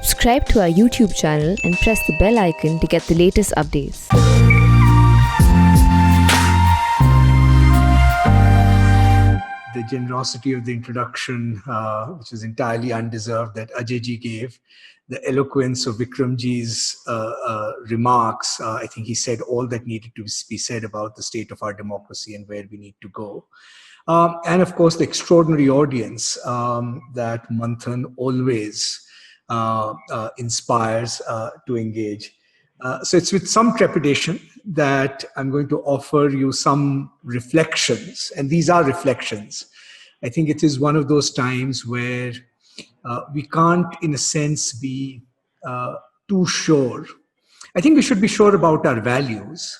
Subscribe to our YouTube channel and press the bell icon to get the latest updates. The generosity of the introduction, which is entirely undeserved, that Ajay gave, the eloquence of Vikramji's remarks. I think he said all that needed to be said about the state of our democracy and where we need to go. And of course, the extraordinary audience that Manthan always inspires to engage. So it's with some trepidation that I'm going to offer you some reflections, and these are reflections. I think it is one of those times where we can't, in a sense, be too sure. I think we should be sure about our values,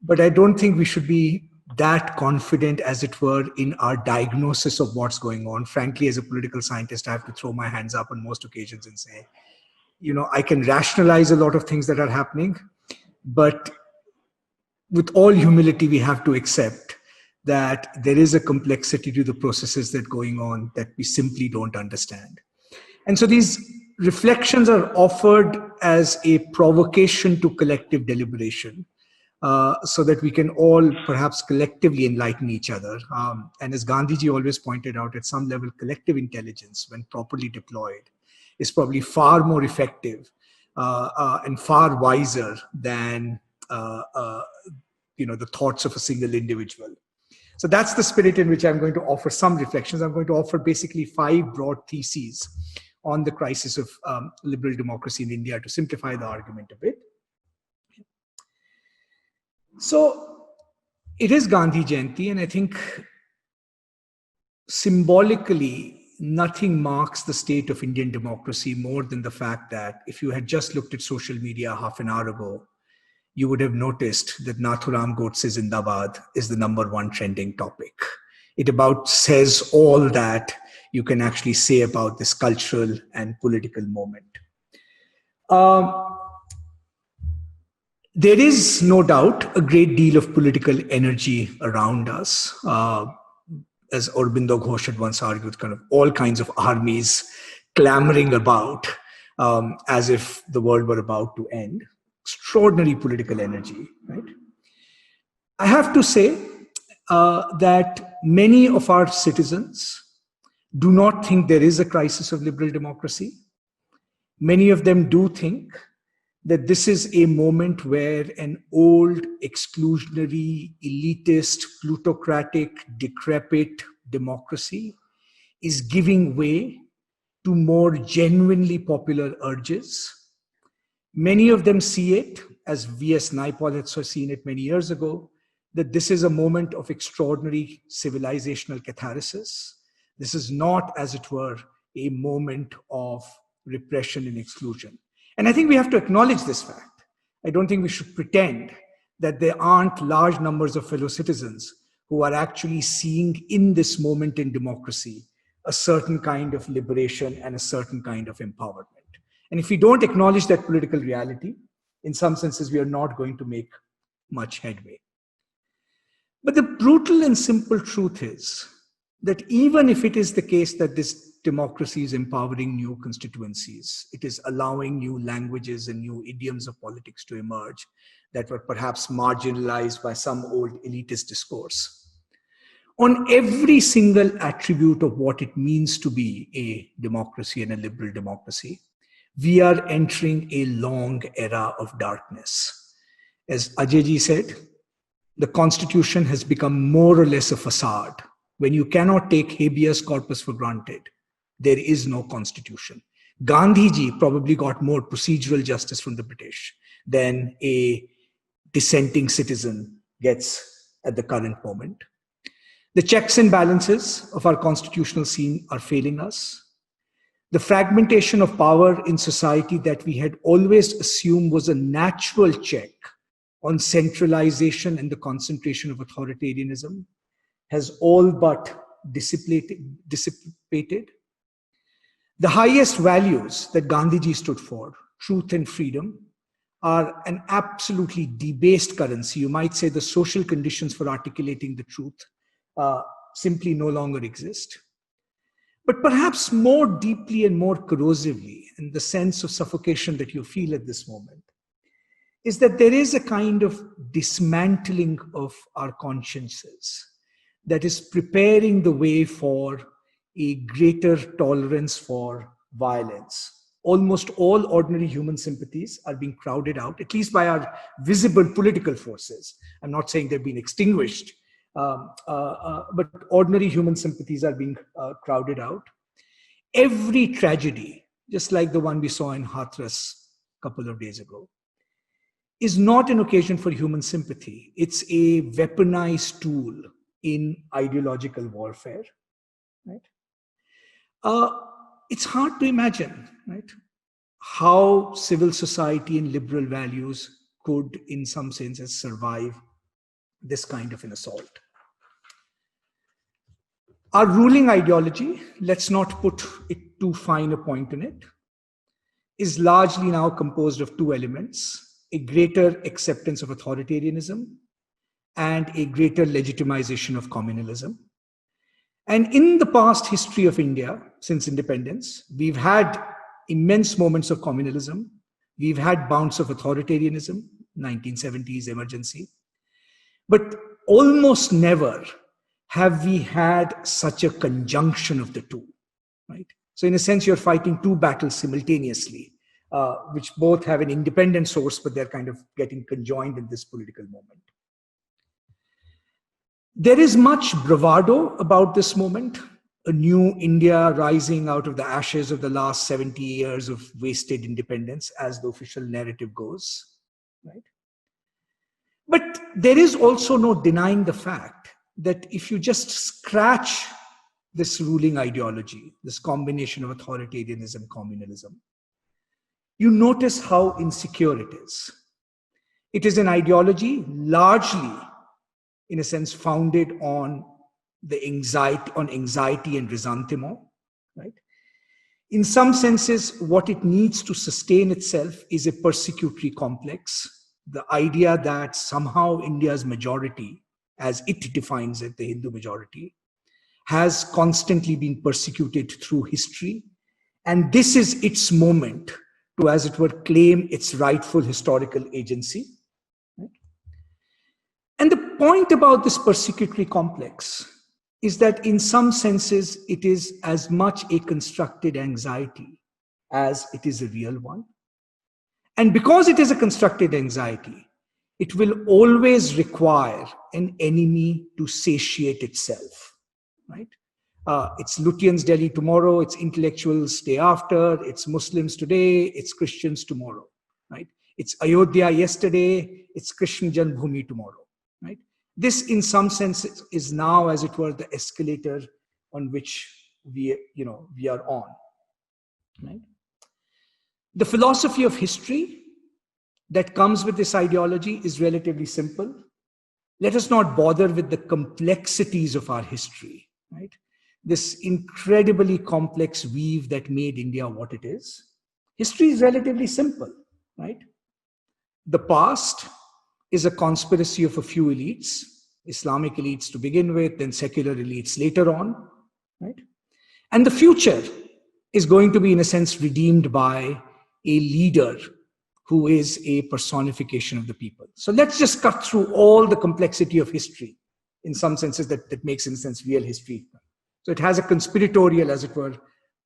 but I don't think we should be that confident, as it were, in our diagnosis of what's going on. Frankly, as a political scientist, I have to throw my hands up on most occasions and say, you know, I can rationalize a lot of things that are happening, but with all humility, we have to accept that there is a complexity to the processes that are going on that we simply don't understand. And so these reflections are offered as a provocation to collective deliberation, so that we can all perhaps collectively enlighten each other. And as Gandhiji always pointed out, at some level, collective intelligence, when properly deployed, is probably far more effective and far wiser than the thoughts of a single individual. So that's the spirit in which I'm going to offer some reflections. I'm going to offer basically 5 broad theses on the crisis of liberal democracy in India, to simplify the argument a bit. So it is Gandhi Jayanti, and I think symbolically, nothing marks the state of Indian democracy more than the fact that if you had just looked at social media half an hour ago, you would have noticed that Nathuram Godse Zindabad is the #1 trending topic. It about says all that you can actually say about this cultural and political moment. There is no doubt a great deal of political energy around us. As Aurobindo Ghosh had once argued, kind of all kinds of armies clamoring about as if the world were about to end. Extraordinary political energy, right? I have to say that many of our citizens do not think there is a crisis of liberal democracy. Many of them do think that this is a moment where an old, exclusionary, elitist, plutocratic, decrepit democracy is giving way to more genuinely popular urges. Many of them see it, as V.S. Naipaul had seen it many years ago, that this is a moment of extraordinary civilizational catharsis. This is not, as it were, a moment of repression and exclusion. And I think we have to acknowledge this fact. I don't think we should pretend that there aren't large numbers of fellow citizens who are actually seeing in this moment in democracy a certain kind of liberation and a certain kind of empowerment. And if we don't acknowledge that political reality, in some senses, we are not going to make much headway. But the brutal and simple truth is that even if it is the case that this democracy is empowering new constituencies, it is allowing new languages and new idioms of politics to emerge that were perhaps marginalized by some old elitist discourse. On every single attribute of what it means to be a democracy and a liberal democracy, we are entering a long era of darkness. As Ajay said, the constitution has become more or less a facade. When you cannot take habeas corpus for granted, there is no constitution. Gandhiji probably got more procedural justice from the British than a dissenting citizen gets at the current moment. The checks and balances of our constitutional scene are failing us. The fragmentation of power in society that we had always assumed was a natural check on centralization and the concentration of authoritarianism has all but dissipated. The highest values that Gandhiji stood for, truth and freedom, are an absolutely debased currency. You might say the social conditions for articulating the truth simply no longer exist. But perhaps more deeply and more corrosively, and the sense of suffocation that you feel at this moment is that there is a kind of dismantling of our consciences that is preparing the way for a greater tolerance for violence. Almost all ordinary human sympathies are being crowded out, at least by our visible political forces. I'm not saying they've been extinguished, but ordinary human sympathies are being crowded out. Every tragedy, just like the one we saw in Hathras a couple of days ago, is not an occasion for human sympathy. It's a weaponized tool in ideological warfare, right? It's hard to imagine, right, how civil society and liberal values could, in some senses, survive this kind of an assault. Our ruling ideology, let's not put it too fine a point on it, is largely now composed of two elements: a greater acceptance of authoritarianism and a greater legitimization of communalism. And in the past history of India, since independence, we've had immense moments of communalism. We've had bouts of authoritarianism, 1970s emergency. But almost never have we had such a conjunction of the two, right? So in a sense, you're fighting two battles simultaneously, which both have an independent source, but they're kind of getting conjoined in this political moment. There is much bravado about this moment, a new India rising out of the ashes of the last 70 years of wasted independence, as the official narrative goes, right? But there is also no denying the fact that if you just scratch this ruling ideology, this combination of authoritarianism, communalism, you notice how insecure it is. It is an ideology largely, in a sense, founded on the anxiety and resentment, right? In some senses, what it needs to sustain itself is a persecutory complex. The idea that somehow India's majority, as it defines it, the Hindu majority, has constantly been persecuted through history. And this is its moment to, as it were, claim its rightful historical agency. Right? And the point about this persecutory complex is that in some senses, it is as much a constructed anxiety as it is a real one. And because it is a constructed anxiety, it will always require an enemy to satiate itself, right? It's Lutyens Delhi tomorrow, it's intellectuals day after, it's Muslims today, it's Christians tomorrow, right? It's Ayodhya yesterday, it's Krishna Janmabhoomi tomorrow, right? This, in some sense, is now, as it were, the escalator on which we are on, right? The philosophy of history that comes with this ideology is relatively simple. Let us not bother with the complexities of our history, right? This incredibly complex weave that made India what it is. History is relatively simple, right? The past is a conspiracy of a few elites, Islamic elites to begin with, then secular elites later on, right? And the future is going to be, in a sense, redeemed by a leader who is a personification of the people. So let's just cut through all the complexity of history, in some senses that makes, in a sense, real history. So it has a conspiratorial, as it were,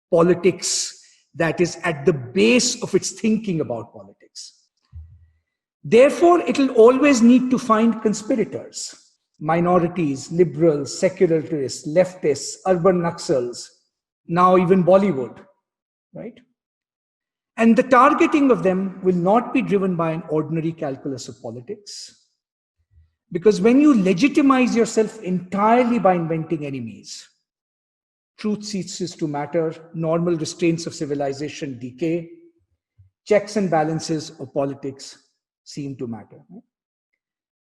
politics that is at the base of its thinking about politics. Therefore, it will always need to find conspirators, minorities, liberals, secularists, leftists, urban Naxals, now even Bollywood, right? And the targeting of them will not be driven by an ordinary calculus of politics. Because when you legitimize yourself entirely by inventing enemies, truth ceases to matter, normal restraints of civilization decay, checks and balances of politics seem to matter. Right?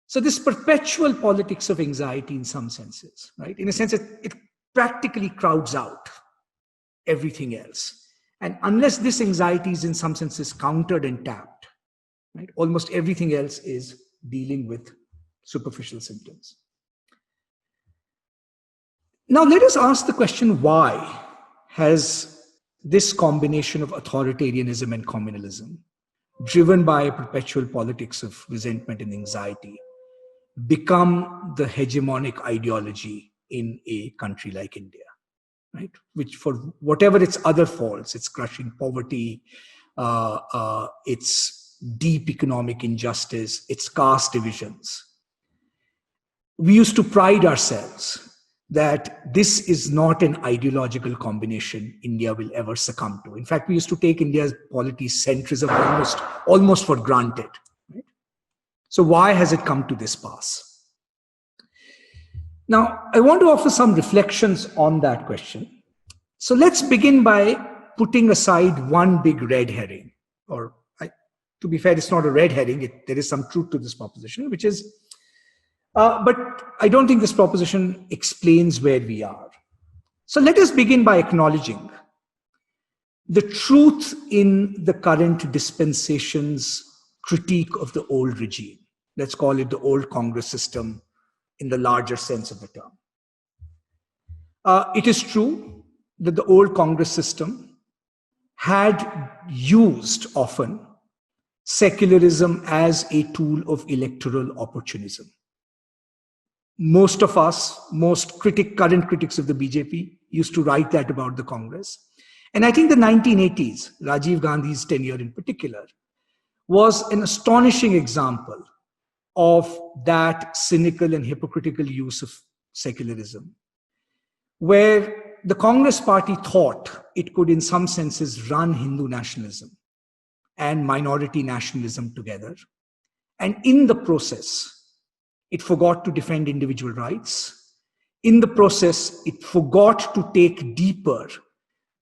So this perpetual politics of anxiety, in some senses, right? In a sense, it practically crowds out everything else. And unless this anxiety is, in some senses, countered and tapped, right, almost everything else is dealing with superficial symptoms. Now, let us ask the question, why has this combination of authoritarianism and communalism, driven by a perpetual politics of resentment and anxiety, become the hegemonic ideology in a country like India, right? Which, for whatever its other faults, its crushing poverty, its deep economic injustice, its caste divisions, we used to pride ourselves that this is not an ideological combination India will ever succumb to. In fact, we used to take India's polity centrism almost for granted. Right? So why has it come to this pass? Now, I want to offer some reflections on that question. So let's begin by putting aside one big red herring, to be fair, it's not a red herring. There is some truth to this proposition, which is, but I don't think this proposition explains where we are. So let us begin by acknowledging the truth in the current dispensation's critique of the old regime. Let's call it the old Congress system in the larger sense of the term. It is true that the old Congress system had used often secularism as a tool of electoral opportunism. Most of us, current critics of the BJP used to write that about the Congress. And I think the 1980s, Rajiv Gandhi's tenure in particular, was an astonishing example of that cynical and hypocritical use of secularism, where the Congress party thought it could in some senses run Hindu nationalism and minority nationalism together. And in the process, it forgot to defend individual rights. In the process, it forgot to take deeper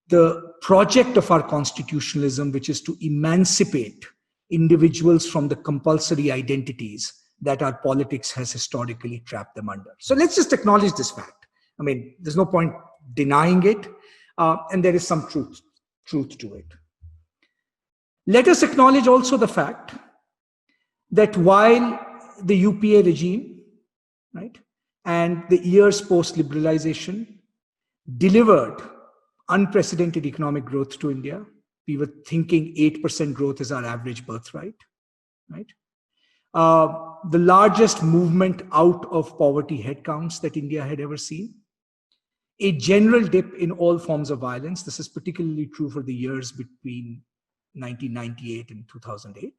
the project of our constitutionalism, which is to emancipate individuals from the compulsory identities that our politics has historically trapped them under. So let's just acknowledge this fact. I mean, there's no point denying it, and there is some truth to it. Let us acknowledge also the fact that while the UPA regime, right, and the years post-liberalization delivered unprecedented economic growth to India, we were thinking 8% growth is our average birth rate, right? The largest movement out of poverty headcounts that India had ever seen. A general dip in all forms of violence. This is particularly true for the years between 1998 and 2008.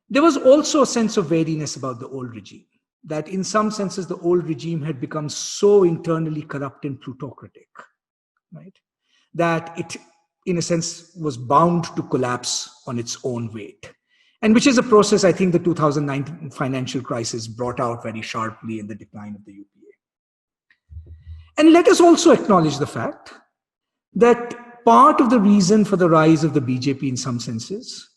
There was also a sense of wariness about the old regime, that in some senses the old regime had become so internally corrupt and plutocratic, right, that it, in a sense, was bound to collapse on its own weight. And which is a process I think the 2009 financial crisis brought out very sharply in the decline of the UPA. And let us also acknowledge the fact that part of the reason for the rise of the BJP in some senses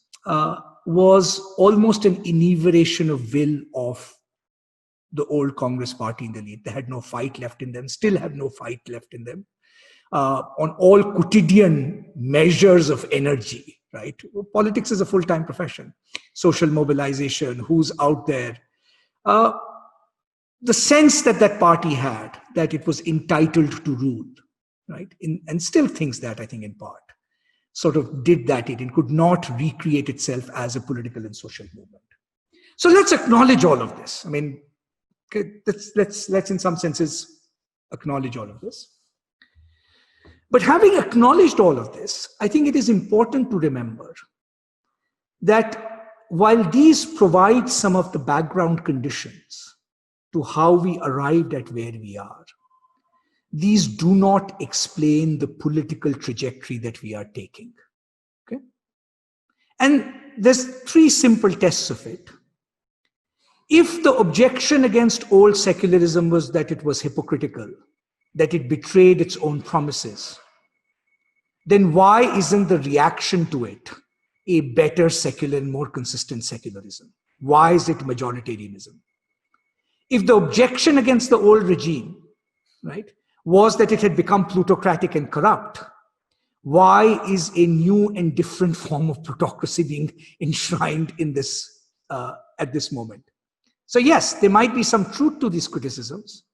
was almost an inebriation of will of the old Congress party in the lead. They had no fight left in them, still have no fight left in them. On all quotidian measures of energy, right? Politics is a full-time profession. Social mobilization, who's out there. The sense that that party had, that it was entitled to rule, right? And still thinks that, I think, in part, sort of did that it could not recreate itself as a political and social movement. So let's acknowledge all of this. I mean, let's in some senses acknowledge all of this. But having acknowledged all of this, I think it is important to remember that while these provide some of the background conditions to how we arrived at where we are, these do not explain the political trajectory that we are taking. Okay? And there's three simple tests of it. If the objection against old secularism was that it was hypocritical, that it betrayed its own promises, then why isn't the reaction to it a better secular and more consistent secularism? Why is it majoritarianism? If the objection against the old regime, right, was that it had become plutocratic and corrupt, why is a new and different form of plutocracy being enshrined in this at this moment? So yes, there might be some truth to these criticisms,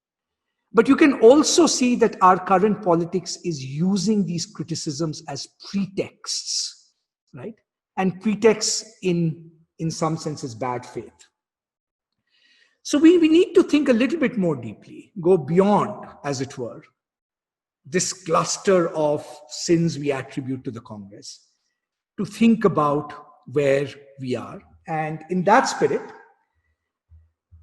But you can also see that our current politics is using these criticisms as pretexts, right? And pretexts in some senses bad faith. So we need to think a little bit more deeply, go beyond, as it were, this cluster of sins we attribute to the Congress, to think about where we are. And in that spirit,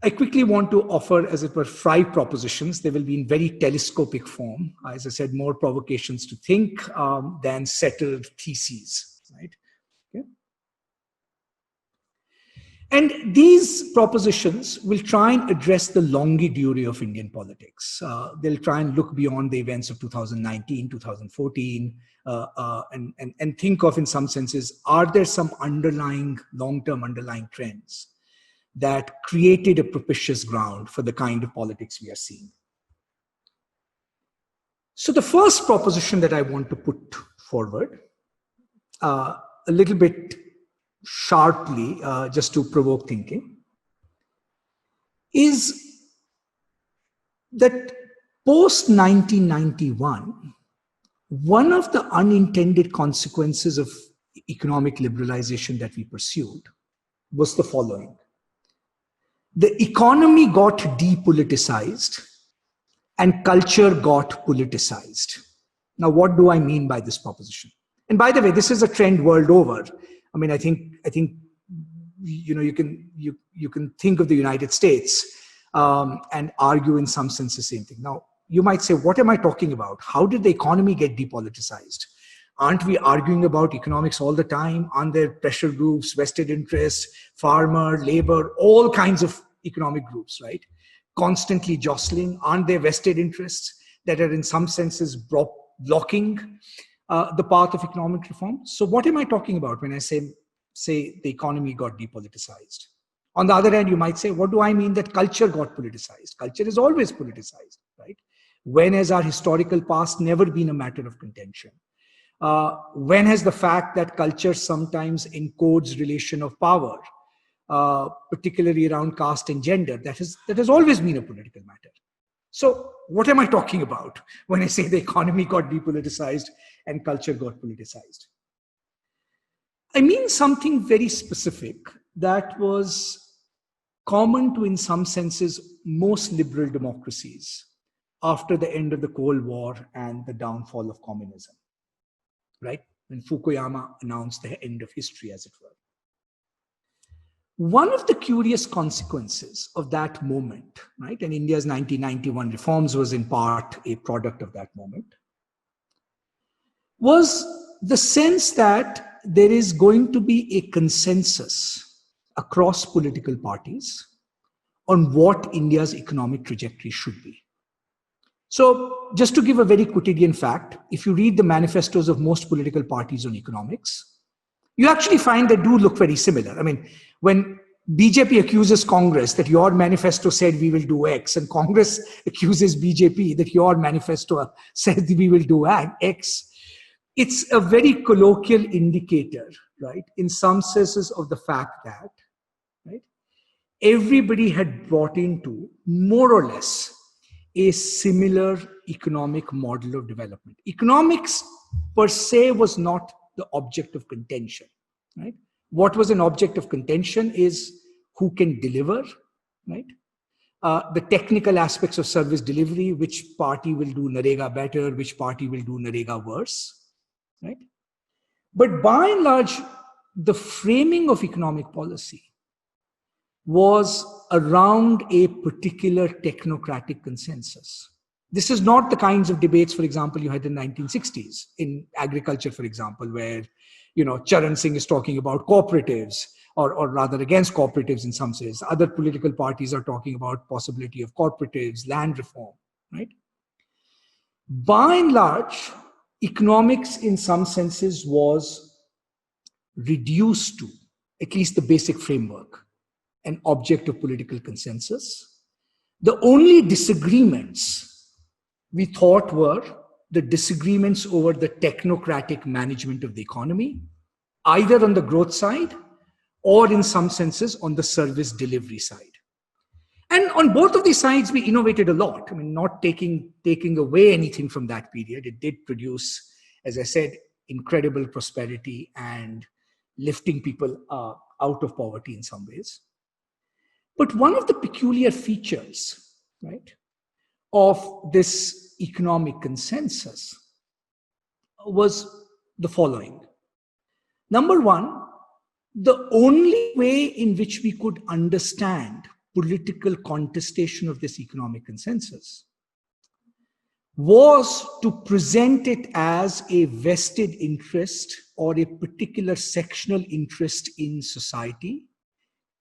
I quickly want to offer, as it were, 5 propositions. They will be in very telescopic form. As I said, more provocations to think than settled theses, right? Okay. And these propositions will try and address the longitude of Indian politics. They'll try and look beyond the events of 2019, 2014, and think of, in some senses, are there some underlying, long-term underlying trends that created a propitious ground for the kind of politics we are seeing? So the first proposition that I want to put forward, a little bit sharply, just to provoke thinking, is that post 1991, one of the unintended consequences of economic liberalization that we pursued was the following. The economy got depoliticized and culture got politicized. Now, what do I mean by this proposition? And by the way, this is a trend world over. I mean, I think you can think of the United States and argue in some sense the same thing. Now, you might say, what am I talking about? How did the economy get depoliticized? Aren't we arguing about economics all the time? Aren't there pressure groups, vested interests, farmer, labor, all kinds of economic groups, right? Constantly jostling. Aren't there vested interests that are in some senses blocking the path of economic reform? So what am I talking about when I say the economy got depoliticized? On the other hand, you might say, what do I mean that culture got politicized? Culture is always politicized, right? When has our historical past never been a matter of contention? When has the fact that culture sometimes encodes relation of power, particularly around caste and gender, that has always been a political matter? So what am I talking about when I say the economy got depoliticized and culture got politicized? I mean something very specific that was common to, in some senses, most liberal democracies after the end of the Cold War and the downfall of communism, right? When Fukuyama announced the end of history, as it were. One of the curious consequences of that moment, right, and India's 1991 reforms was in part a product of that moment, was the sense that there is going to be a consensus across political parties on what India's economic trajectory should be. So just to give a very quotidian fact, if you read the manifestos of most political parties on economics, you actually find they do look very similar. I mean, when BJP accuses Congress that your manifesto said we will do X, and Congress accuses BJP that your manifesto said we will do X, it's a very colloquial indicator, right, in some senses of the fact that, right, everybody had brought into more or less a similar economic model of development. Economics per se was not the object of contention, right? What was an object of contention is who can deliver, right? The technical aspects of service delivery, which party will do Narega better, which party will do Narega worse, right? But by and large, the framing of economic policy was around a particular technocratic consensus. This is not the kinds of debates, for example, you had in the 1960s in agriculture, for example, where, Charan Singh is talking about cooperatives, or rather against cooperatives in some sense. Other political parties are talking about possibility of cooperatives, land reform, right? By and large, economics in some senses was reduced to, at least the basic framework, an object of political consensus. The only disagreements we thought were the disagreements over the technocratic management of the economy, either on the growth side or in some senses on the service delivery side. And on both of these sides, we innovated a lot. I mean, not taking away anything from that period. It did produce, as I said, incredible prosperity and lifting people out of poverty in some ways. But one of the peculiar features, right, of this economic consensus was the following. Number one, the only way in which we could understand political contestation of this economic consensus was to present it as a vested interest or a particular sectional interest in society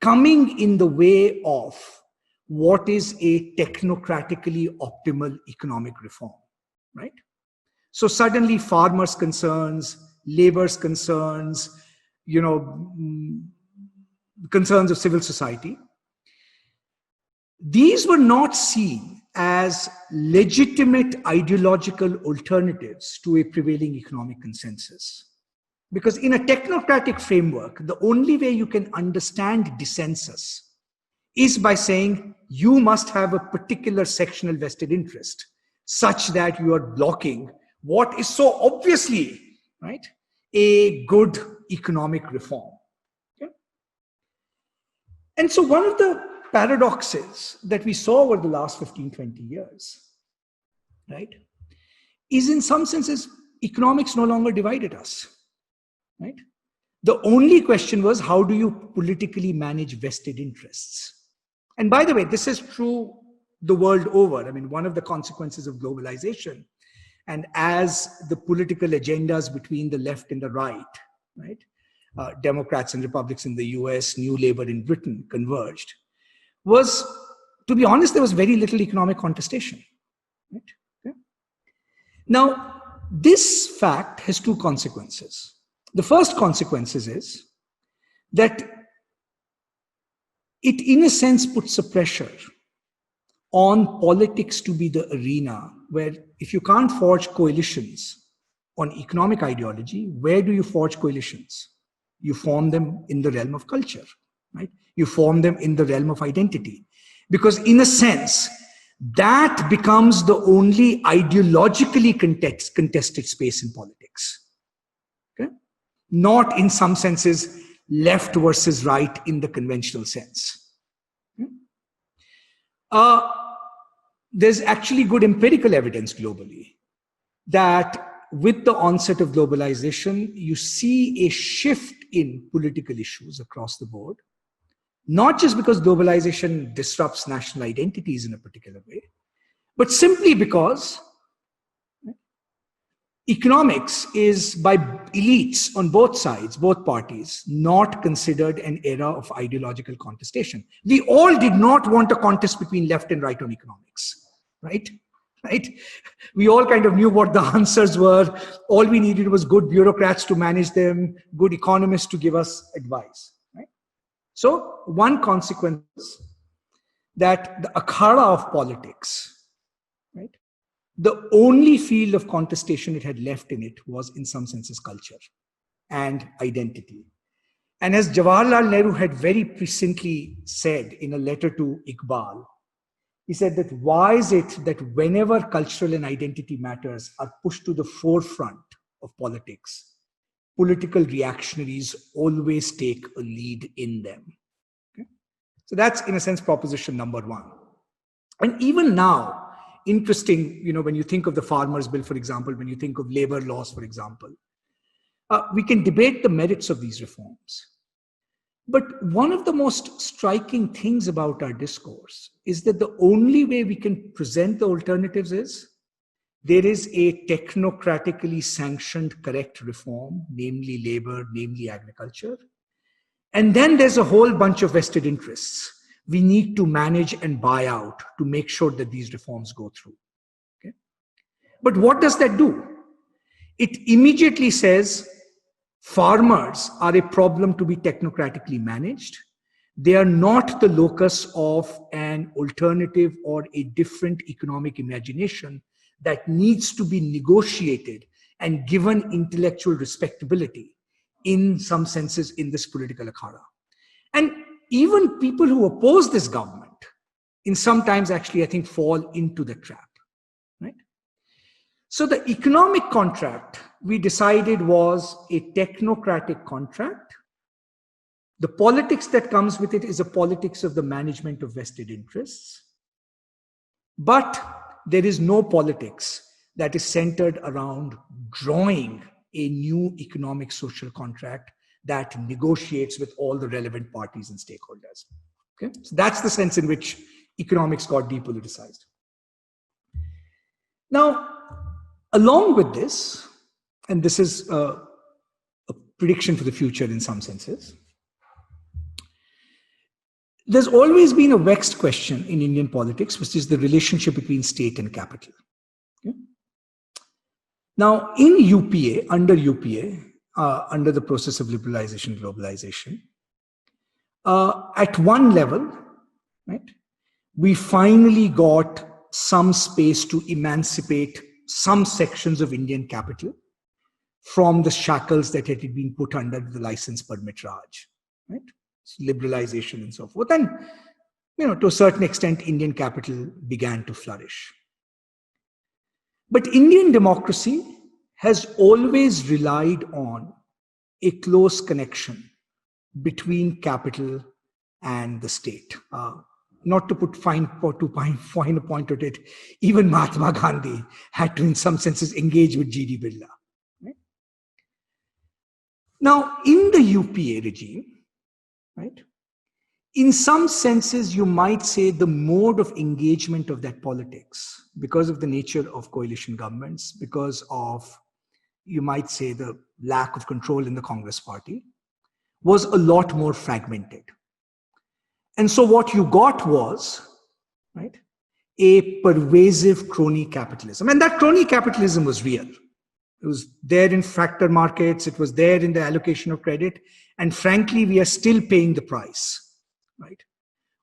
coming in the way of what is a technocratically optimal economic reform, right? So suddenly farmers' concerns, labor's concerns, concerns of civil society, these were not seen as legitimate ideological alternatives to a prevailing economic consensus. Because in a technocratic framework, the only way you can understand dissensus is by saying you must have a particular sectional vested interest such that you are blocking what is so obviously, right, a good economic reform. Okay? And so one of the paradoxes that we saw over the last 15, 20 years, right, is in some senses economics no longer divided us, right? The only question was, how do you politically manage vested interests? And by the way, this is true the world over. I mean, one of the consequences of globalization, and as the political agendas between the left and the right, right, Democrats and Republicans in the US, New Labour in Britain converged, was, to be honest, there was very little economic contestation. Right? Okay. Now, this fact has two consequences. The first consequence is that it, in a sense, puts a pressure on politics to be the arena where, if you can't forge coalitions on economic ideology, where do you forge coalitions? You form them in the realm of culture, right? You form them in the realm of identity. Because in a sense, that becomes the only ideologically contested space in politics. Okay? Not in some senses left versus right in the conventional sense. There's actually good empirical evidence globally that with the onset of globalization, you see a shift in political issues across the board, not just because globalization disrupts national identities in a particular way, but simply because economics is, by elites on both sides, both parties, not considered an era of ideological contestation. We all did not want a contest between left and right on economics, right? Right? We all kind of knew what the answers were. All we needed was good bureaucrats to manage them, good economists to give us advice. Right? So one consequence is that the akhada of politics, right, the only field of contestation it had left in it was, in some senses, culture and identity. And as Jawaharlal Nehru had very presciently said in a letter to Iqbal, he said that why is it that whenever cultural and identity matters are pushed to the forefront of politics, political reactionaries always take a lead in them. Okay? So that's, in a sense, proposition number one. And even now, interesting, when you think of the Farmers' Bill, for example, when you think of labor laws, for example, we can debate the merits of these reforms. But one of the most striking things about our discourse is that the only way we can present the alternatives is there is a technocratically sanctioned correct reform, namely labor, namely agriculture. And then there's a whole bunch of vested interests we need to manage and buy out to make sure that these reforms go through. Okay? But what does that do? It immediately says farmers are a problem to be technocratically managed. They are not the locus of an alternative or a different economic imagination that needs to be negotiated and given intellectual respectability in some senses in this political akhada. And even people who oppose this government, in sometimes actually, I think, fall into the trap, right? So the economic contract we decided was a technocratic contract. The politics that comes with it is a politics of the management of vested interests. But there is no politics that is centered around drawing a new economic social contract that negotiates with all the relevant parties and stakeholders. Okay? So that's the sense in which economics got depoliticized. Now, along with this, and this is a prediction for the future in some senses, there's always been a vexed question in Indian politics, which is the relationship between state and capital. Okay? Now, in UPA, under the process of liberalization, globalization, at one level, right, we finally got some space to emancipate some sections of Indian capital from the shackles that had been put under the license permit Raj, right? Liberalization and so forth. And, to a certain extent, Indian capital began to flourish. But Indian democracy has always relied on a close connection between capital and the state. Not to put fine a point at it, even Mahatma Gandhi had to, in some senses, engage with G.D. Birla. Right? Now, in the UPA regime, right, in some senses, you might say the mode of engagement of that politics, because of the nature of coalition governments, because of, you might say, the lack of control in the Congress party, was a lot more fragmented. And so what you got was, right, a pervasive crony capitalism. And that crony capitalism was real. It was there in factor markets. It was there in the allocation of credit. And frankly, we are still paying the price, right,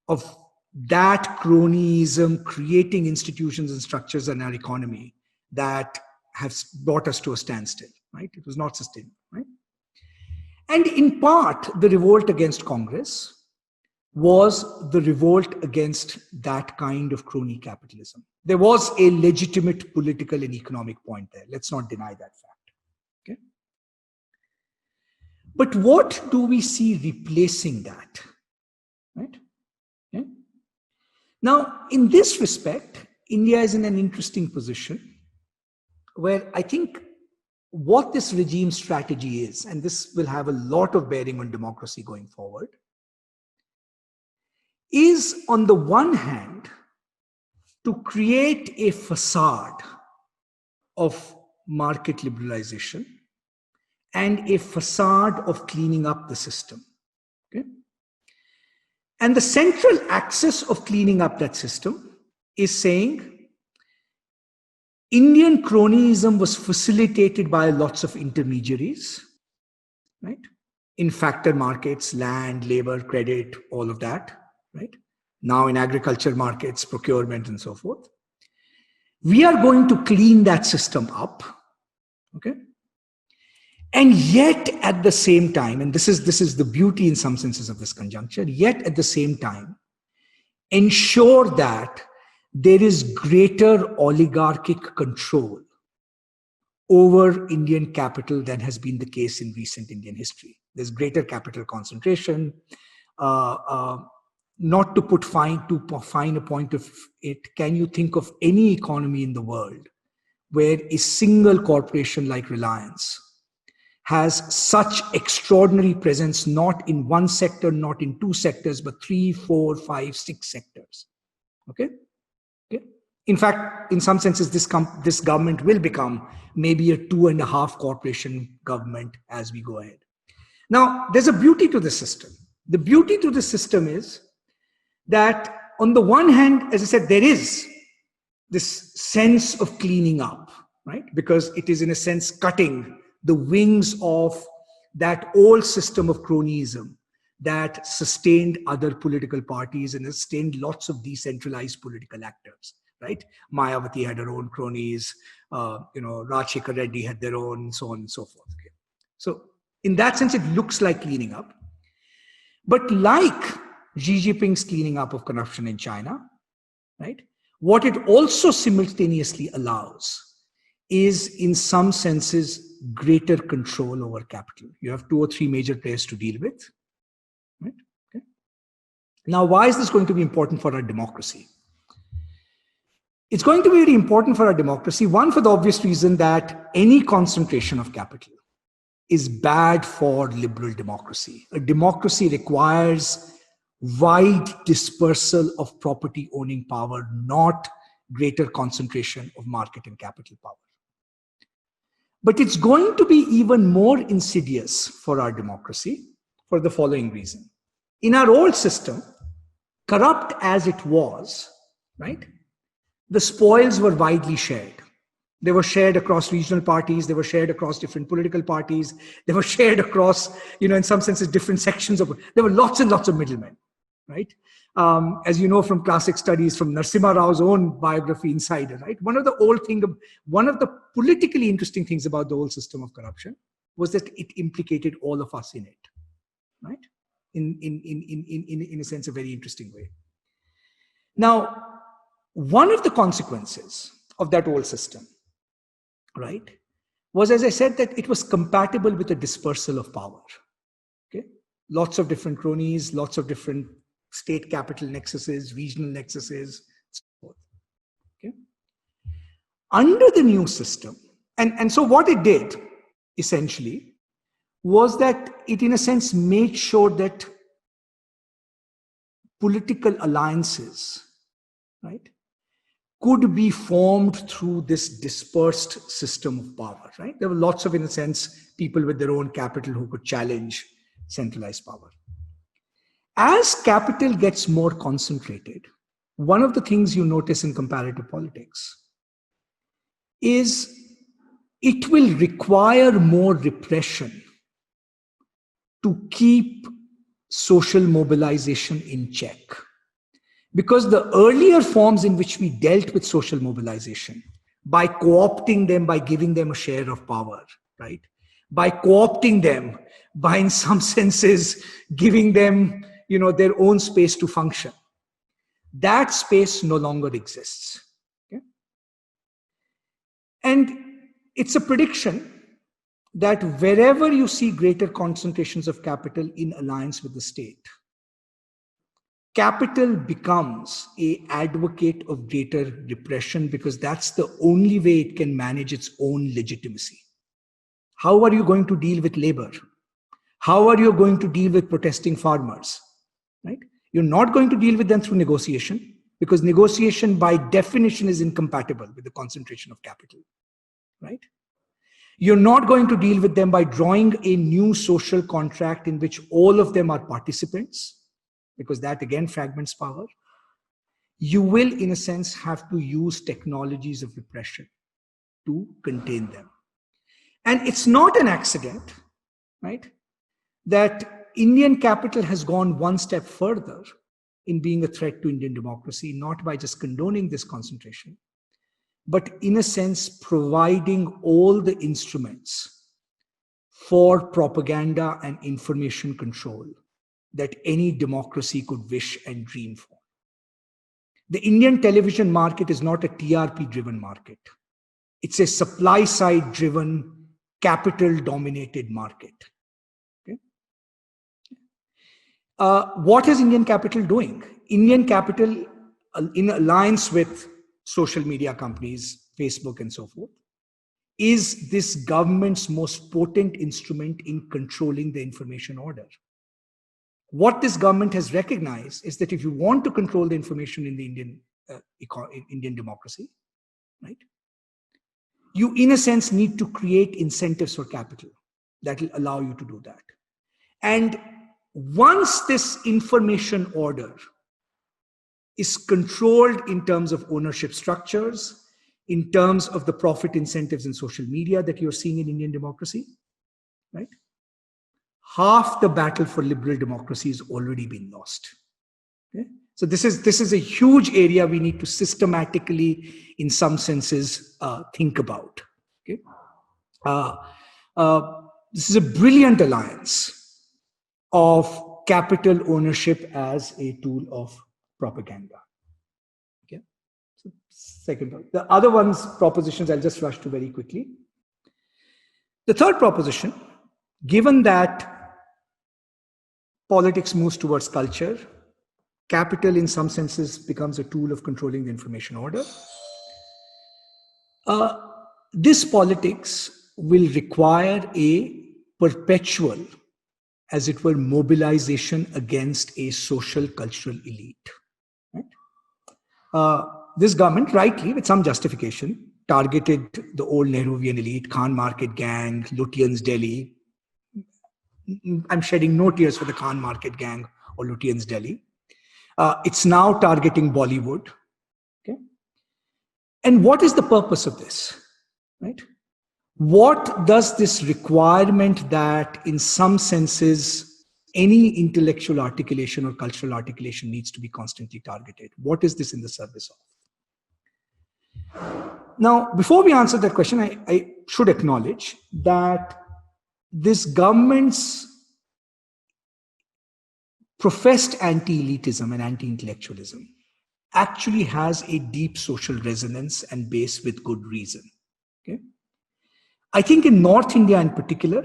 of that cronyism creating institutions and structures in our economy that have brought us to a standstill, right? It was not sustainable, right? And in part, the revolt against Congress was the revolt against that kind of crony capitalism. There was a legitimate political and economic point there. Let's not deny that fact. Okay? But what do we see replacing that? Right? Okay? Now, in this respect, India is in an interesting position where I think what this regime strategy is, and this will have a lot of bearing on democracy going forward, is on the one hand to create a facade of market liberalization and a facade of cleaning up the system. Okay? And the central axis of cleaning up that system is saying Indian cronyism was facilitated by lots of intermediaries, right? In factor markets, land, labor, credit, all of that. Right? Now in agriculture markets, procurement and so forth. We are going to clean that system up. Okay? And yet at the same time, and this is the beauty in some senses of this conjuncture, yet at the same time, ensure that there is greater oligarchic control over Indian capital than has been the case in recent Indian history. There's greater capital concentration, not to put fine a point of it, can you think of any economy in the world where a single corporation like Reliance has such extraordinary presence, not in one sector, not in two sectors, but 3, 4, 5, 6 sectors? Okay? Okay? In fact, in some senses, this government will become maybe a 2.5 corporation government as we go ahead. Now, there's a beauty to the system. The beauty to the system is that on the one hand, as I said, there is this sense of cleaning up, right? Because it is in a sense cutting the wings of that old system of cronyism that sustained other political parties and sustained lots of decentralized political actors, right? Mayawati had her own cronies, Rajshekar Reddy had their own, so on and so forth. Okay? So in that sense, it looks like cleaning up. But like Xi Jinping's cleaning up of corruption in China, right? What it also simultaneously allows is, in some senses, greater control over capital. You have 2 or 3 major players to deal with, right? Okay. Now, why is this going to be important for our democracy? It's going to be very important for our democracy, one, for the obvious reason that any concentration of capital is bad for liberal democracy. A democracy requires wide dispersal of property owning power, not greater concentration of market and capital power. But it's going to be even more insidious for our democracy for the following reason. In our old system, corrupt as it was, right, the spoils were widely shared. They were shared across regional parties. They were shared across different political parties. They were shared across, in some senses, different sections of. There were lots and lots of middlemen, right? As you know from classic studies, from Narasimha Rao's own biography, Insider, right? One of the politically interesting things about the old system of corruption was that it implicated all of us in it, right? In a sense, a very interesting way. Now, one of the consequences of that old system, right, was, as I said, that it was compatible with the dispersal of power. Okay, lots of different cronies, lots of different state capital nexuses, regional nexuses, so forth. Okay, under the new system, and so what it did essentially was that it, in a sense, made sure that political alliances, right, could be formed through this dispersed system of power, right? There were lots of, in a sense, people with their own capital who could challenge centralized power. As capital gets more concentrated, one of the things you notice in comparative politics is it will require more repression to keep social mobilization in check. Because the earlier forms in which we dealt with social mobilization, by co-opting them, by giving them a share of power, right? By co-opting them, by in some senses giving them, their own space to function. That space no longer exists. Okay? And it's a prediction that wherever you see greater concentrations of capital in alliance with the state, capital becomes an advocate of greater repression, because that's the only way it can manage its own legitimacy. How are you going to deal with labor? How are you going to deal with protesting farmers? Right? You're not going to deal with them through negotiation, because negotiation by definition is incompatible with the concentration of capital. Right? You're not going to deal with them by drawing a new social contract in which all of them are participants, because that again fragments power. You will, in a sense, have to use technologies of repression to contain them. And it's not an accident, right, that Indian capital has gone one step further in being a threat to Indian democracy, not by just condoning this concentration, but in a sense providing all the instruments for propaganda and information control that any democracy could wish and dream for. The Indian television market is not a TRP-driven market. It's a supply-side-driven, capital-dominated market. Okay? What is Indian capital doing? Indian capital, in alliance with social media companies, Facebook and so forth, is this government's most potent instrument in controlling the information order. What this government has recognized is that if you want to control the information in the Indian democracy, right, you in a sense need to create incentives for capital that will allow you to do that. And once this information order is controlled in terms of ownership structures, in terms of the profit incentives in social media that you're seeing in Indian democracy, right? Half the battle for liberal democracy has already been lost. Okay? So this is a huge area we need to systematically, in some senses, think about. Okay? This is a brilliant alliance of capital ownership as a tool of propaganda. Okay? Second one. The other ones, propositions, I'll just rush to very quickly. The third proposition, given that politics moves towards culture, capital in some senses becomes a tool of controlling the information order. This politics will require a perpetual, as it were, mobilization against a social cultural elite. Right? This government, rightly, with some justification, targeted the old Nehruvian elite, Khan Market gang, Lutyens Delhi. I'm shedding no tears for the Khan Market gang or Lutyens Delhi. It's now targeting Bollywood. Okay? And what is the purpose of this? Right? What does this requirement that in some senses any intellectual articulation or cultural articulation needs to be constantly targeted? What is this in the service of? Now, before we answer that question, I should acknowledge that this government's professed anti-elitism and anti-intellectualism actually has a deep social resonance and base with good reason. Okay? I think in North India in particular,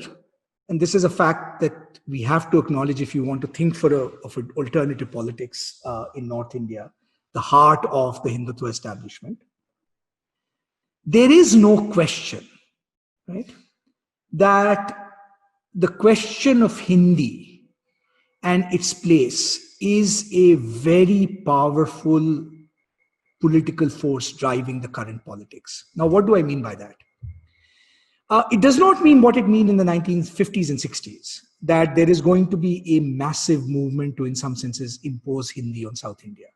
and this is a fact that we have to acknowledge if you want to think of an alternative politics in North India, the heart of the Hindutva establishment, there is no question, right, that the question of Hindi and its place is a very powerful political force driving the current politics. Now, what do I mean by that? It does not mean what it meant in the 1950s and 60s, that there is going to be a massive movement to, in some senses, impose Hindi on South India.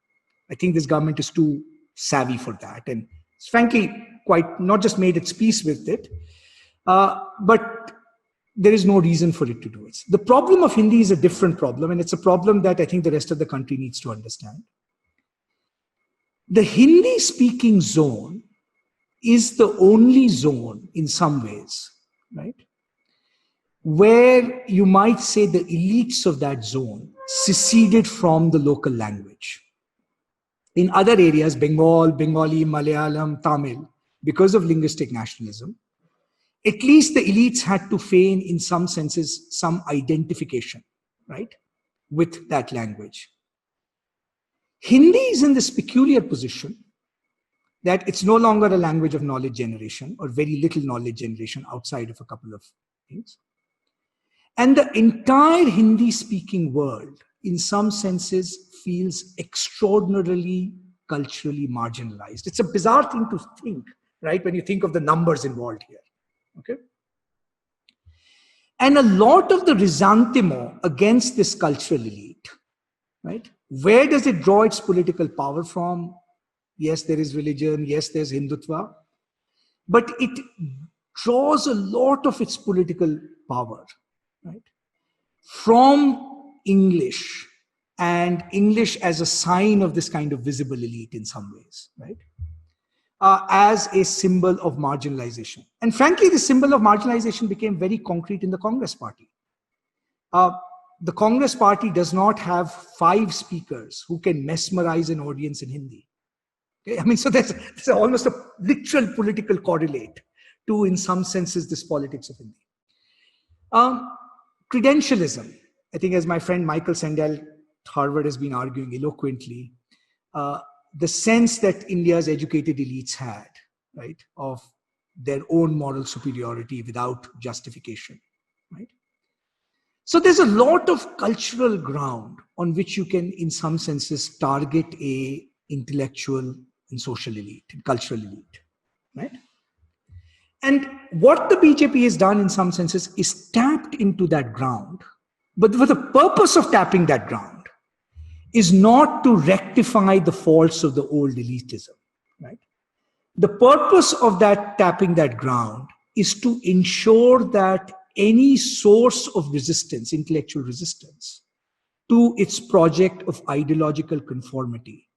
I think this government is too savvy for that. And it's frankly quite not just made its peace with it, but there is no reason for it to do it. The problem of Hindi is a different problem, and it's a problem that I think the rest of the country needs to understand. The Hindi-speaking zone is the only zone, in some ways, right, where you might say the elites of that zone seceded from the local language. In other areas, Bengal, Bengali, Malayalam, Tamil, because of linguistic nationalism, at least the elites had to feign, in some senses, some identification, right, with that language. Hindi is in this peculiar position that it's no longer a language of knowledge generation or very little knowledge generation outside of a couple of things. And the entire Hindi-speaking world, in some senses, feels extraordinarily culturally marginalized. It's a bizarre thing to think, right, when you think of the numbers involved here. Okay? And a lot of the resentment against this cultural elite, right, where does it draw its political power from? Yes, there is religion. Yes, there's Hindutva. But it draws a lot of its political power, right, from English, and English as a sign of this kind of visible elite in some ways, right, as a symbol of marginalization. And frankly, the symbol of marginalization became very concrete in the Congress party. The Congress party does not have 5 speakers who can mesmerize an audience in Hindi. Okay? I mean, so there's almost a literal political correlate to, in some senses, this politics of Hindi. Credentialism. I think, as my friend Michael Sandel, Harvard, has been arguing eloquently, the sense that India's educated elites had, right, of their own moral superiority without justification, right? So there's a lot of cultural ground on which you can, in some senses, target a intellectual and social elite, and cultural elite, right? And what the BJP has done, in some senses, is tapped into that ground. But for the purpose of tapping that ground is not to rectify the faults of the old elitism, right? The purpose of that tapping that ground is to ensure that any source of resistance, intellectual resistance, to its project of ideological conformity,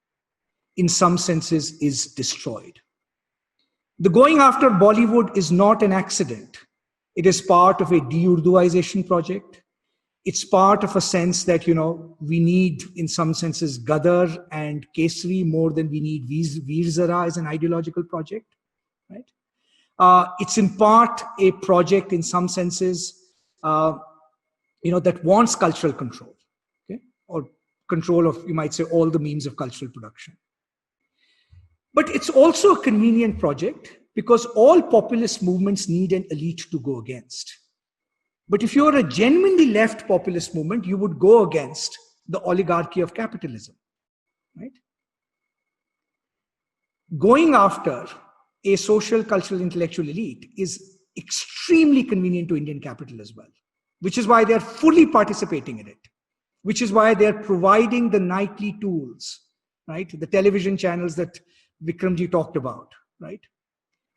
in some senses, is destroyed. The going after Bollywood is not an accident. It is part of a de-Urduization project. It's part of a sense that, we need, in some senses, Gadar and Kesari more than we need Veer Zara as an ideological project, right? It's in part a project, in some senses, that wants cultural control, okay? Or control of, you might say, all the means of cultural production. But it's also a convenient project because all populist movements need an elite to go against. But if you're a genuinely left populist movement, you would go against the oligarchy of capitalism, right? Going after a social, cultural, intellectual elite is extremely convenient to Indian capital as well, which is why they're fully participating in it, which is why they're providing the nightly tools, right? The television channels that Vikramji talked about, right?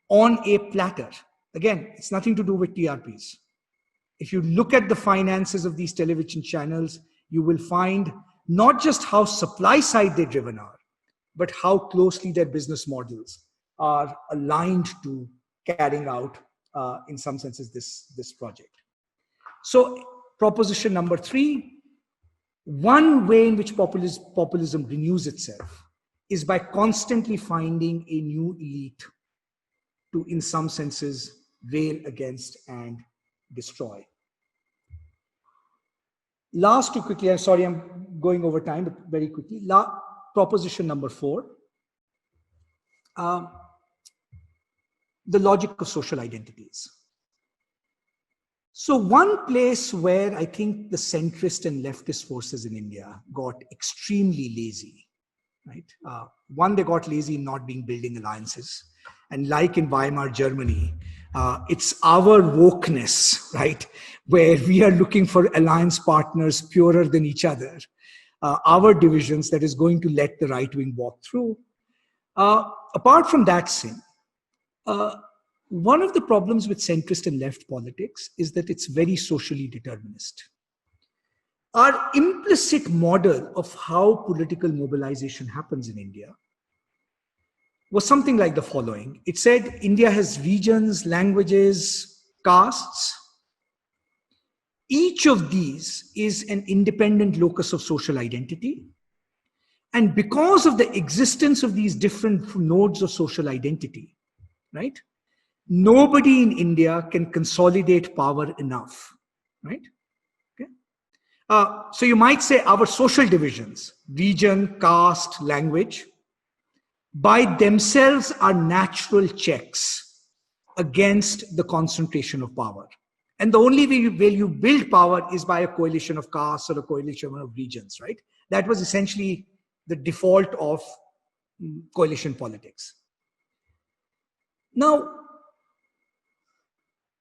On a platter. Again, it's nothing to do with TRPs. If you look at the finances of these television channels, you will find not just how supply side they're driven are, but how closely their business models are aligned to carrying out, in some senses, this project. So proposition number 3, one way in which populism renews itself is by constantly finding a new elite to, in some senses, rail against and destroy. Last two quickly, I'm sorry, I'm going over time, but very quickly. Proposition number 4, the logic of social identities. So one place where I think the centrist and leftist forces in India got extremely lazy, right? One, they got lazy in not building alliances. And like in Weimar Germany, it's our wokeness, right? Where we are looking for alliance partners purer than each other. Our divisions that is going to let the right wing walk through. Apart from that sin, one of the problems with centrist and left politics is that it's very socially determinist. Our implicit model of how political mobilization happens in India was something like the following. It said India has regions, languages, castes. Each of these is an independent locus of social identity. And because of the existence of these different nodes of social identity, right? Nobody in India can consolidate power enough, right? Okay. So you might say our social divisions, region, caste, language, by themselves are natural checks against the concentration of power. And the only way you build power is by a coalition of castes or a coalition of regions, right? That was essentially the default of coalition politics. Now,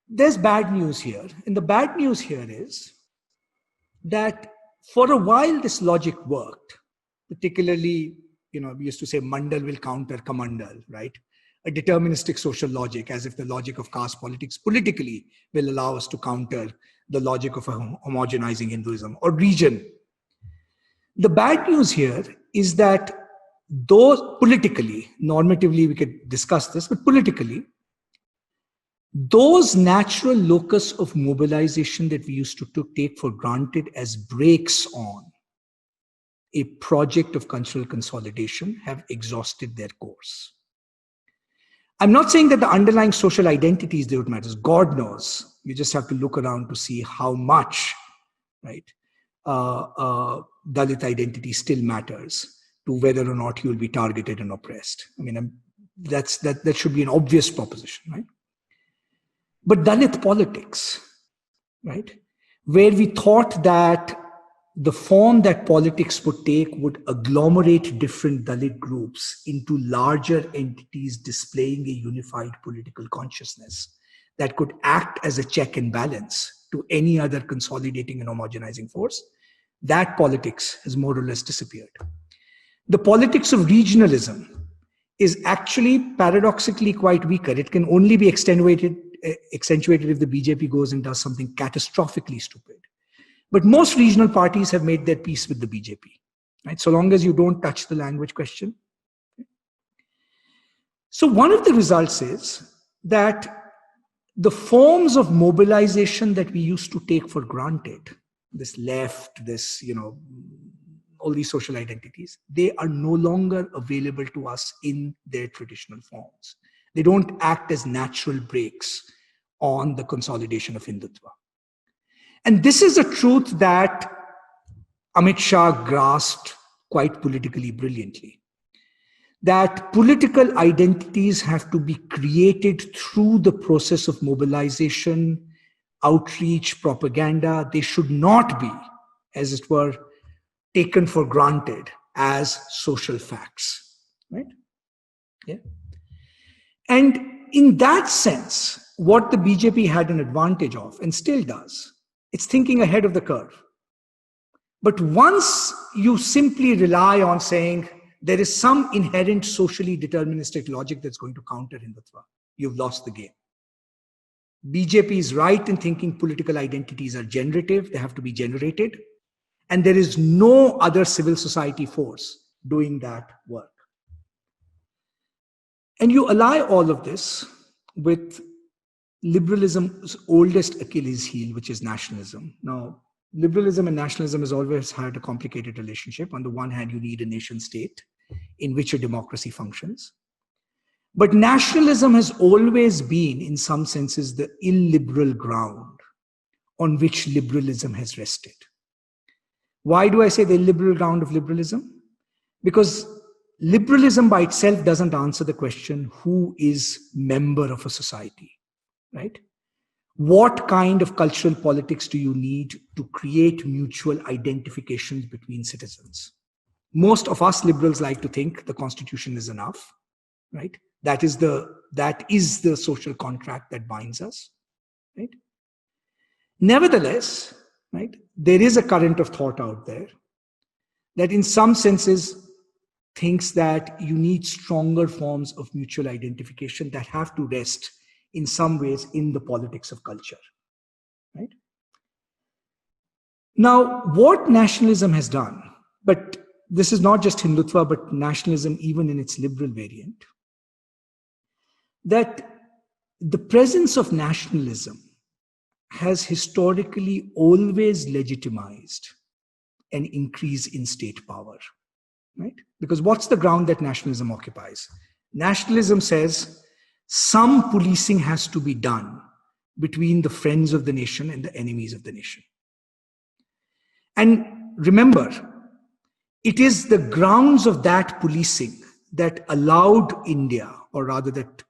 there's bad news here. And the bad news here is that for a while this logic worked, particularly, we used to say Mandal will counter Kamandal, right? A deterministic social logic, as if the logic of caste politics politically will allow us to counter the logic of a homogenizing Hinduism or region. The bad news here is that those politically, normatively we could discuss this, but politically, those natural locus of mobilization that we used to take for granted as brakes on a project of cultural consolidation have exhausted their course. I'm not saying that the underlying social identities don't matter. God knows. You just have to look around to see how much, right, Dalit identity still matters to whether or not you will be targeted and oppressed. I mean, that should be an obvious proposition, right? But Dalit politics, right, where we thought that the form that politics would take would agglomerate different Dalit groups into larger entities displaying a unified political consciousness that could act as a check and balance to any other consolidating and homogenizing force, that politics has more or less disappeared. The politics of regionalism is actually paradoxically quite weaker. It can only be accentuated if the BJP goes and does something catastrophically stupid. But most regional parties have made their peace with the BJP, right? So long as you don't touch the language question. So one of the results is that the forms of mobilization that we used to take for granted, this left, this, all these social identities, they are no longer available to us in their traditional forms. They don't act as natural brakes on the consolidation of Hindutva. And this is a truth that Amit Shah grasped quite politically brilliantly. That political identities have to be created through the process of mobilization, outreach, propaganda. They should not be, as it were, taken for granted as social facts, right? Yeah. And in that sense, what the BJP had an advantage of, and still does, it's thinking ahead of the curve. But once you simply rely on saying there is some inherent socially deterministic logic that's going to counter Hindutva, you've lost the game. BJP is right in thinking political identities are generative, they have to be generated, and there is no other civil society force doing that work. And you ally all of this with liberalism's oldest Achilles heel, which is nationalism. Now, liberalism and nationalism has always had a complicated relationship. On the one hand, you need a nation state in which a democracy functions. But nationalism has always been, in some senses, the illiberal ground on which liberalism has rested. Why do I say the illiberal ground of liberalism? Because liberalism by itself doesn't answer the question, who is member of a society, right? What kind of cultural politics do you need to create mutual identifications between citizens? Most of us liberals like to think the constitution is enough, right? That is the social contract that binds us, right? Nevertheless, right, there is a current of thought out there that in some senses thinks that you need stronger forms of mutual identification that have to rest in some ways in the politics of culture, right? Now, what nationalism has done, but this is not just Hindutva, but nationalism even in its liberal variant, that the presence of nationalism has historically always legitimized an increase in state power, right? Because what's the ground that nationalism occupies? Nationalism says some policing has to be done between the friends of the nation and the enemies of the nation. And remember, it is the grounds of that policing that allowed India, or rather that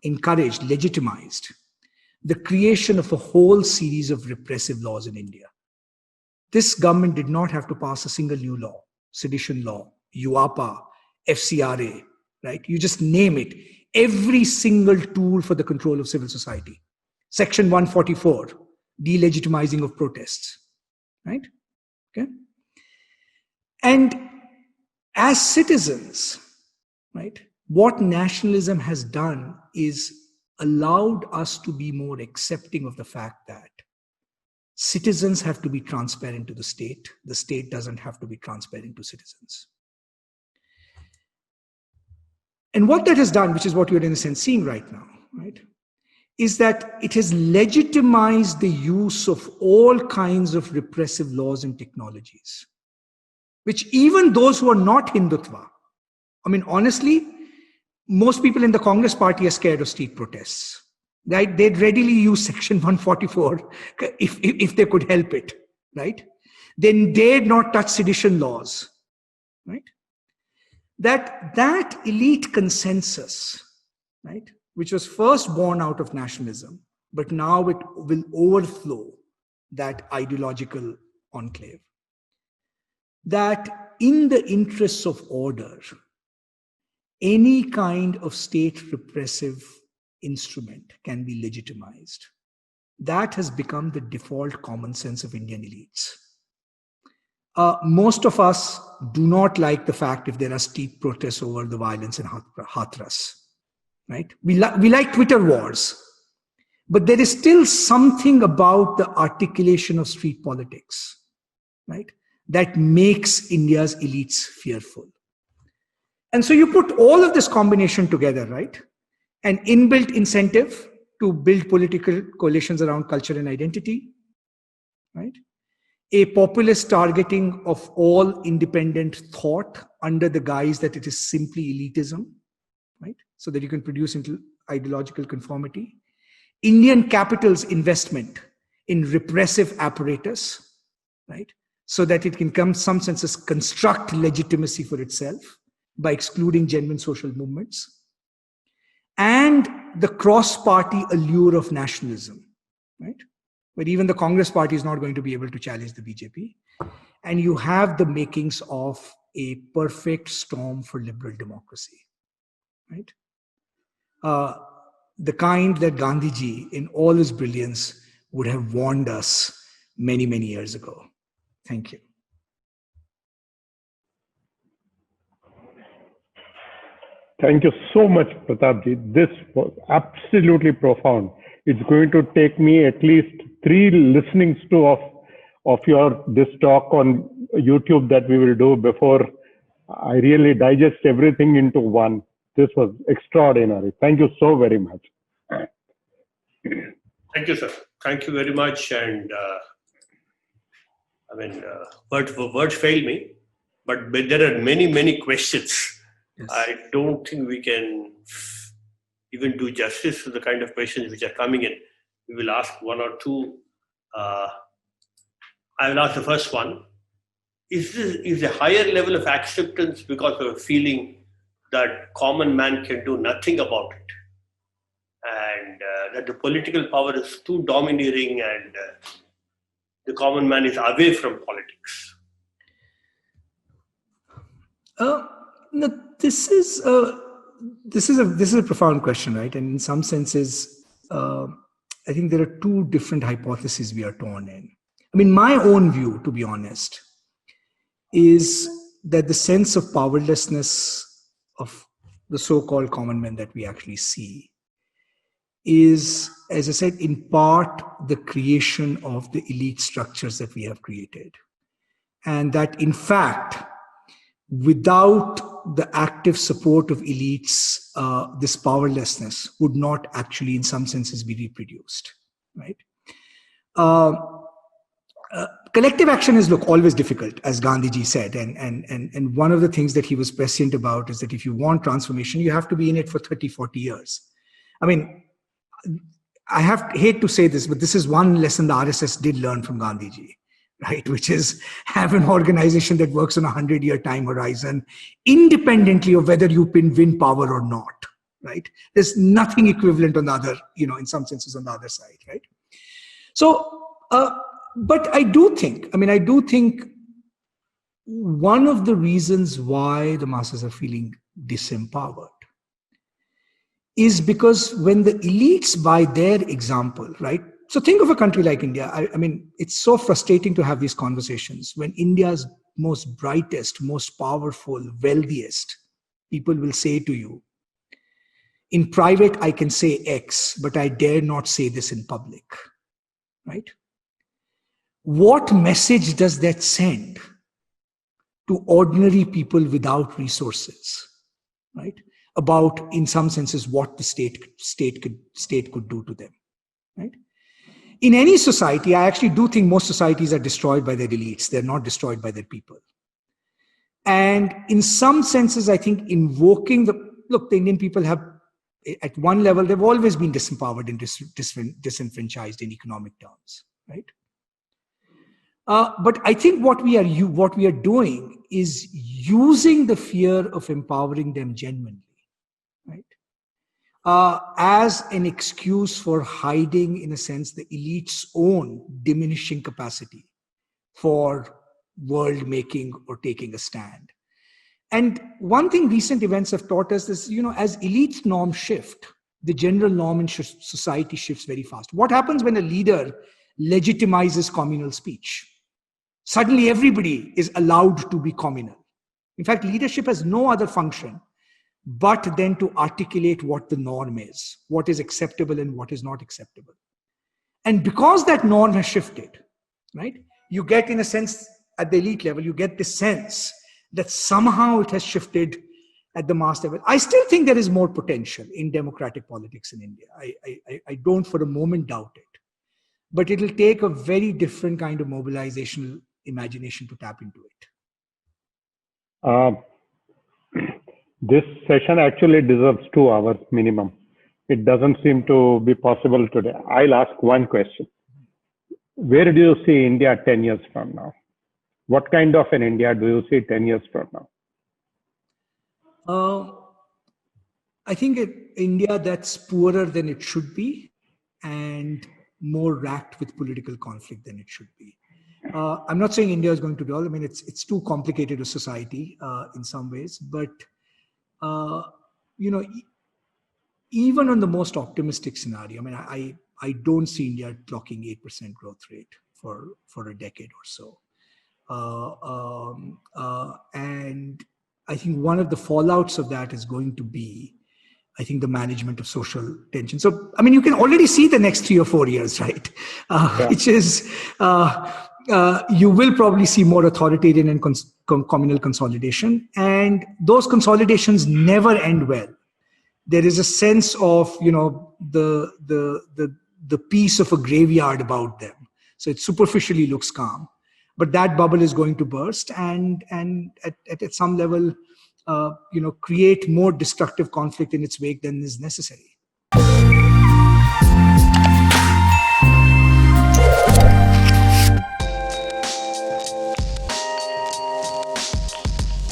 encouraged, legitimized the creation of a whole series of repressive laws in India. This government did not have to pass a single new law, sedition law, UAPA, FCRA, right? You just name it. Every single tool for the control of civil society. Section 144, delegitimizing of protests, right? Okay. And as citizens, right, what nationalism has done is allowed us to be more accepting of the fact that citizens have to be transparent to the state doesn't have to be transparent to citizens. And what that has done, which is what you're in a sense seeing right now, right, is that it has legitimized the use of all kinds of repressive laws and technologies, which even those who are not Hindutva, I mean, honestly, most people in the Congress party are scared of street protests, right? They'd readily use Section 144 if they could help it, right? They dared not touch sedition laws, right? That elite consensus, right, which was first born out of nationalism, but now it will overflow that ideological enclave, that in the interests of order, any kind of state repressive instrument can be legitimized. That has become the default common sense of Indian elites. Most of us do not like the fact if there are street protests over the violence in Hathras, right? We like Twitter wars, but there is still something about the articulation of street politics, right, that makes India's elites fearful. And so you put all of this combination together, right? An inbuilt incentive to build political coalitions around culture and identity, right? a populist targeting of all independent thought under the guise that it is simply elitism, right? So that you can produce into ideological conformity. Indian capital's investment in repressive apparatus, right? So that it can come, some senses, construct legitimacy for itself by excluding genuine social movements. And the cross-party allure of nationalism, right? But even the Congress party is not going to be able to challenge the BJP. And you have the makings of a perfect storm for liberal democracy, right? The kind that Gandhiji, in all his brilliance, would have warned us many, many years ago. Thank you. Thank you so much, Pratapji. This was absolutely profound. It's going to take me at least 3 listenings of your this talk on YouTube that we will do before I really digest everything into one. This was extraordinary. Thank you so very much. Thank you, sir. Thank you very much. And words fail me, but there are many, many questions. Yes. I don't think we can even do justice to the kind of questions which are coming in. We will ask one or two. I will ask the first one. Is a higher level of acceptance because of a feeling that common man can do nothing about it, and that the political power is too domineering, and the common man is away from politics? No, this is a profound question, right? And in some senses, I think there are 2 different hypotheses we are torn in. I mean, my own view, to be honest, is that the sense of powerlessness of the so-called common man that we actually see is, as I said, in part the creation of the elite structures that we have created. And that, in fact, without the active support of elites, this powerlessness would not actually, in some senses, be reproduced, right? Collective action is, always difficult, as Gandhiji said. And one of the things that he was prescient about is that if you want transformation, you have to be in it for 30, 40 years. I mean, I hate to say this, but this is one lesson the RSS did learn from Gandhiji, right? Which is have an organization that works on a 100-year time horizon, independently of whether you win power or not, right? There's nothing equivalent on the other, in some senses on the other side, right? So, but I do think one of the reasons why the masses are feeling disempowered is because when the elites, by their example, right? So think of a country like India. I mean, it's so frustrating to have these conversations when India's most brightest, most powerful, wealthiest people will say to you, in private, I can say X, but I dare not say this in public, right? What message does that send to ordinary people without resources, right? About, in some senses, what the state could do to them, right? In any society, I actually do think most societies are destroyed by their elites. They're not destroyed by their people. And in some senses, I think invoking the Indian people have, at one level, they've always been disempowered and disenfranchised in economic terms, right? But I think what we are doing is using the fear of empowering them genuinely, right? As an excuse for hiding, in a sense, the elite's own diminishing capacity for world making or taking a stand. And one thing recent events have taught us is, as elite norms shift, the general norm in society shifts very fast. What happens when a leader legitimizes communal speech? Suddenly everybody is allowed to be communal. In fact, leadership has no other function but then to articulate what the norm is, what is acceptable and what is not acceptable. And because that norm has shifted, right, you get, in a sense, at the elite level, you get the sense that somehow it has shifted at the mass level. I still think there is more potential in democratic politics in India. I don't for a moment doubt it. but it'll take a very different kind of mobilizational imagination to tap into it. This session actually deserves 2 hours minimum. It doesn't seem to be possible today. I'll ask one question. Where do you see India 10 years from now? What kind of an India do you see 10 years from now? I think India that's poorer than it should be and more racked with political conflict than it should be. I'm not saying India is going to do all. I mean, it's too complicated a society in some ways, but even on the most optimistic scenario, I mean, I don't see India clocking 8% growth rate for a decade or so. And I think one of the fallouts of that is going to be, I think, the management of social tension. So, I mean, you can already see the next 3 or 4 years, right? Which is, you will probably see more authoritarian and communal consolidation. And those consolidations never end well. There is a sense of, the peace of a graveyard about them. So it superficially looks calm, but that bubble is going to burst and at some level, create more destructive conflict in its wake than is necessary.